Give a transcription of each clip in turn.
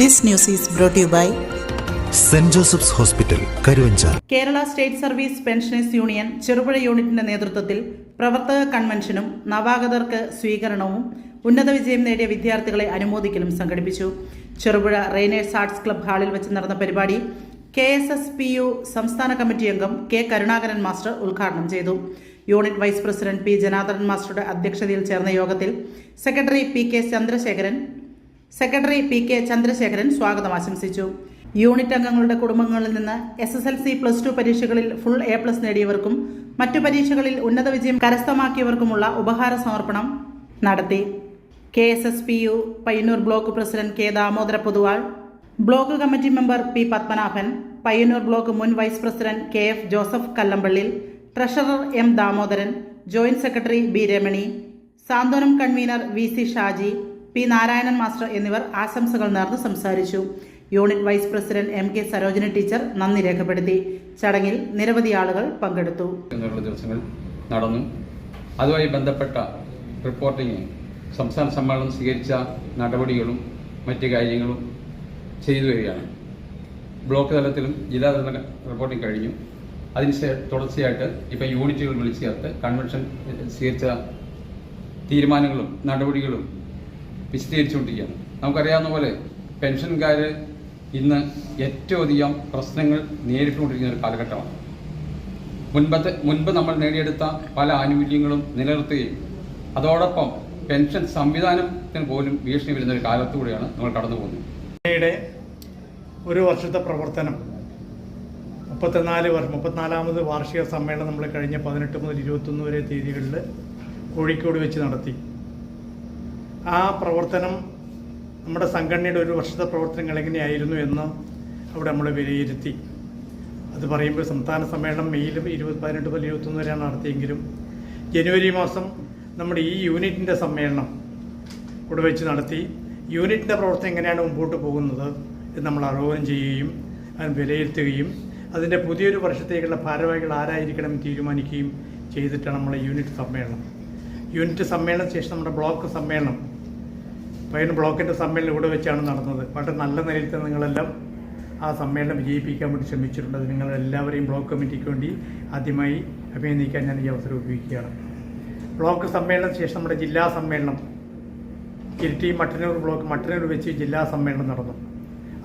This news is brought to you by saint Joseph's hospital, Karuvanchal. Kerala state service pensioners union Cherupuzha യൂണിറ്റിന്റെ നേതൃത്വത്തിൽ പ്രവർത്തക കൺവെൻഷനും നവാഗതർക്ക് സ്വീകരണവും ഉന്നത വിജയം നേടിയ വിദ്യാർത്ഥികളെ അനുമോദിക്കലും സംഘടിപ്പിച്ചു. ചെറുപുഴ റെയിനേഴ്സ് ആർട്സ് ക്ലബ് ഹാളിൽ വെച്ച് നടന്ന പരിപാടി KSSPU സംസ്ഥാന കമ്മിറ്റി അംഗം K. കരുണാകരൻ മാസ്റ്റർ ഉദ്ഘാടനം ചെയ്തു. Unit vice president P. Janardhanan മാസ്റ്ററുടെ അധ്യക്ഷതയിൽ ചേർന്ന യോഗത്തിൽ സെക്രട്ടറി P. K. ചന്ദ്രശേഖരൻ സ്വാഗതം ആശംസിച്ചു. യൂണിറ്റ് അംഗങ്ങളുടെ കുടുംബങ്ങളിൽ നിന്ന് SSLC +2 പരീക്ഷകളിൽ ഫുൾ A+ നേടിയവർക്കും മറ്റു പരീക്ഷകളിൽ ഉന്നത വിജയം കരസ്ഥമാക്കിയവർക്കുമുള്ള ഉപഹാര സമർപ്പണം നടത്തി. KSSPU Payyanur block president K. Damodara Poduval, block committee member P. Padmanabhan, Payyanur block മുൻ vice president KF Joseph Kallampallil, treasurer M. Damodaran, joint secretary B. Ramani, Santhwanam convener VC Shaji, P. Narayanan master എന്നിവർ ആശംസകൾ നേർന്ന് സംസാരിച്ചു. Unit vice president MK Sarojini teacher നന്ദി രേഖപ്പെടുത്തി. ചടങ്ങിൽ നിരവധി ആളുകൾ പങ്കെടുത്തു. ദിവസങ്ങൾ നടന്നു. അതുമായി ബന്ധപ്പെട്ട റിപ്പോർട്ടിംഗ് സംസ്ഥാന സമ്മേളനം സ്വീകരിച്ച നടപടികളും മറ്റു കാര്യങ്ങളും ചെയ്തു വരികയാണ്. ബ്ലോക്ക് തലത്തിലും ജില്ലാതല റിപ്പോർട്ടിംഗ് കഴിഞ്ഞു. അതിന് തുടർച്ചയായിട്ട് ഇപ്പോൾ യൂണിറ്റുകൾ വിളിച്ചു ചേർത്ത് കൺവെൻഷൻ സ്വീകരിച്ച തീരുമാനങ്ങളും നടപടികളും വിശദീകരിച്ചുകൊണ്ടിരിക്കുകയാണ്. നമുക്കറിയാവുന്ന പോലെ പെൻഷൻകാർ ഇന്ന് ഏറ്റവും അധികം പ്രശ്നങ്ങൾ നേരിട്ടുകൊണ്ടിരിക്കുന്ന ഒരു കാലഘട്ടമാണ്. മുൻപ് നമ്മൾ നേടിയെടുത്ത പല ആനുകൂല്യങ്ങളും നിലനിർത്തുകയും അതോടൊപ്പം പെൻഷൻ സംവിധാനത്തിന് പോലും ഭീഷണി വരുന്ന ഒരു കാലത്തൂടെയാണ് നമ്മൾ കടന്നു പോകുന്നത്. ഒരു വർഷത്തെ പ്രവർത്തനം 34ാമത് വാർഷിക സമ്മേളനം നമ്മൾ കഴിഞ്ഞ 18 മുതൽ 21 വരെ തീയതികളിൽ കോഴിക്കോട് വെച്ച് നടത്തി. ആ പ്രവർത്തനം നമ്മുടെ സംഘടനയുടെ ഒരു വർഷത്തെ പ്രവർത്തനങ്ങൾ എങ്ങനെയായിരുന്നു എന്ന് അവിടെ നമ്മൾ വിലയിരുത്തി. അത് പറയുമ്പോൾ സംസ്ഥാന സമ്മേളനം മെയ്യിൽ 18 മുതൽ 21 വരെയാണ് നടത്തിയെങ്കിലും ജനുവരി മാസം നമ്മുടെ ഈ യൂണിറ്റിൻ്റെ സമ്മേളനം ഇവിടെ വെച്ച് നടത്തി. യൂണിറ്റിൻ്റെ പ്രവർത്തനം എങ്ങനെയാണ് മുമ്പോട്ട് പോകുന്നത് എന്ന് നമ്മൾ അവലോകനം ചെയ്യുകയും അത് വിലയിരുത്തുകയും അതിൻ്റെ പുതിയൊരു വർഷത്തേക്കുള്ള ഭാരവാഹികൾ ആരായിരിക്കണം തീരുമാനിക്കുകയും ചെയ്തിട്ടാണ് നമ്മളെ യൂണിറ്റ് സമ്മേളനം ശേഷം നമ്മുടെ ബ്ലോക്ക് സമ്മേളനം പയ്യന്നൂർ ബ്ലോക്കിൻ്റെ സമ്മേളനം ഇവിടെ വെച്ചാണ് നടന്നത്. വളരെ നല്ല നിലയിൽ തന്നെ നിങ്ങളെല്ലാം ആ സമ്മേളനം വിജയിപ്പിക്കാൻ വേണ്ടി ശ്രമിച്ചിട്ടുണ്ട്. അത് നിങ്ങളെല്ലാവരെയും ബ്ലോക്ക് കമ്മിറ്റിക്ക് വേണ്ടി ആദ്യമായി അഭിനന്ദിക്കാൻ ഞാൻ ഈ അവസരം ഉപയോഗിക്കുകയാണ്. ബ്ലോക്ക് സമ്മേളനത്തിന് ശേഷം നമ്മുടെ ജില്ലാ സമ്മേളനം ഇരിട്ടി മട്ടന്നൂർ വെച്ച് ജില്ലാ സമ്മേളനം നടന്നു.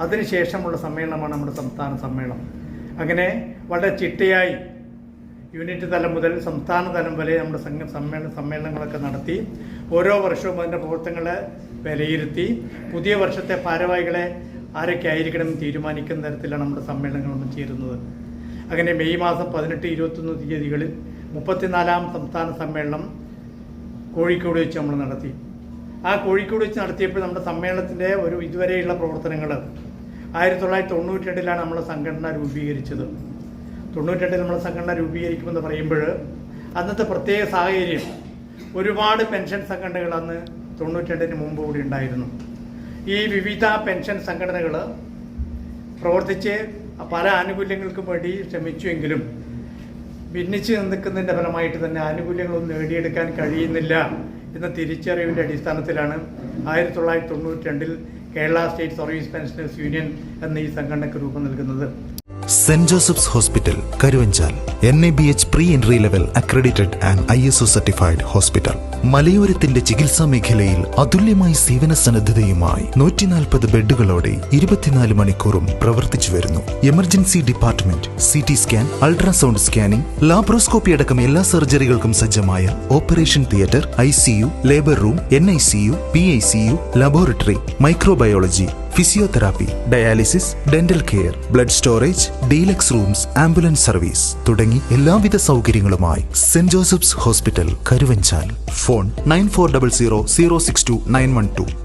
അതിനുശേഷമുള്ള സമ്മേളനമാണ് നമ്മുടെ സംസ്ഥാന സമ്മേളനം. അങ്ങനെ വളരെ ചിട്ടയായി യൂണിറ്റ് തലം മുതൽ സംസ്ഥാന തലം വരെ നമ്മുടെ സമ്മേളനങ്ങളൊക്കെ നടത്തി ഓരോ വർഷവും അതിൻ്റെ പ്രവർത്തനങ്ങളെ വിലയിരുത്തി പുതിയ വർഷത്തെ ഭാരവാഹികളെ ആരൊക്കെ ആയിരിക്കണമെന്ന് തീരുമാനിക്കുന്ന തരത്തിലാണ് നമ്മുടെ സമ്മേളനങ്ങളൊന്നും ചേരുന്നത്. അങ്ങനെ മെയ് മാസം 18, 21 തീയതികളിൽ 34ാം സംസ്ഥാന സമ്മേളനം കോഴിക്കോട് വെച്ച് നമ്മൾ നടത്തി. ആ കോഴിക്കോട് വെച്ച് നടത്തിയപ്പോൾ നമ്മുടെ സമ്മേളനത്തിൻ്റെ ഒരു ഇതുവരെയുള്ള പ്രവർത്തനങ്ങൾ 1992 നമ്മുടെ സംഘടന രൂപീകരിച്ചത്. 92 നമ്മൾ സംഘടന രൂപീകരിക്കുമെന്ന് പറയുമ്പോൾ അന്നത്തെ പ്രത്യേക സാഹചര്യം ഒരുപാട് പെൻഷൻ സംഘടനകൾ അന്ന് 92 മുമ്പ് കൂടി ഉണ്ടായിരുന്നു. ഈ വിവിധ പെൻഷൻ സംഘടനകൾ പ്രവർത്തിച്ച് പല ആനുകൂല്യങ്ങൾക്കും വേണ്ടി ശ്രമിച്ചുവെങ്കിലും ഭിന്നിച്ച് നിൽക്കുന്നതിൻ്റെ ഫലമായിട്ട് തന്നെ ആനുകൂല്യങ്ങളൊന്നും നേടിയെടുക്കാൻ കഴിയുന്നില്ല എന്ന തിരിച്ചറിവിൻ്റെ അടിസ്ഥാനത്തിലാണ് 1992 Kerala state service pensioners union എന്ന ഈ സംഘടനയ്ക്ക് രൂപം നൽകുന്നത്. Saint Joseph's hospital, Karuvanchal. NABH pre entry level accredited and ISO certified hospital. മലയോരത്തിന്റെ ചികിത്സാ മേഖലയിൽ അതുല്യമായ സേവന സന്നദ്ധതയുമായി 140 ബെഡുകളോടെ 24 മണിക്കൂറും പ്രവർത്തിച്ചു വരുന്നു. Emergency department, CT scan, ultrasound scanning, laparoscopy അടക്കം എല്ലാ സർജറികൾക്കും സജ്ജമായ operation theatre, ICU, labour room, NICU, PICU, laboratory, microbiology, physiotherapy, dialysis, dental care, blood storage, deluxe rooms, ambulance service തുടങ്ങി എല്ലാവിധ സൗകര്യങ്ങളുമായി Saint Joseph's hospital, Karuvanchal. Phone 9400 062 912.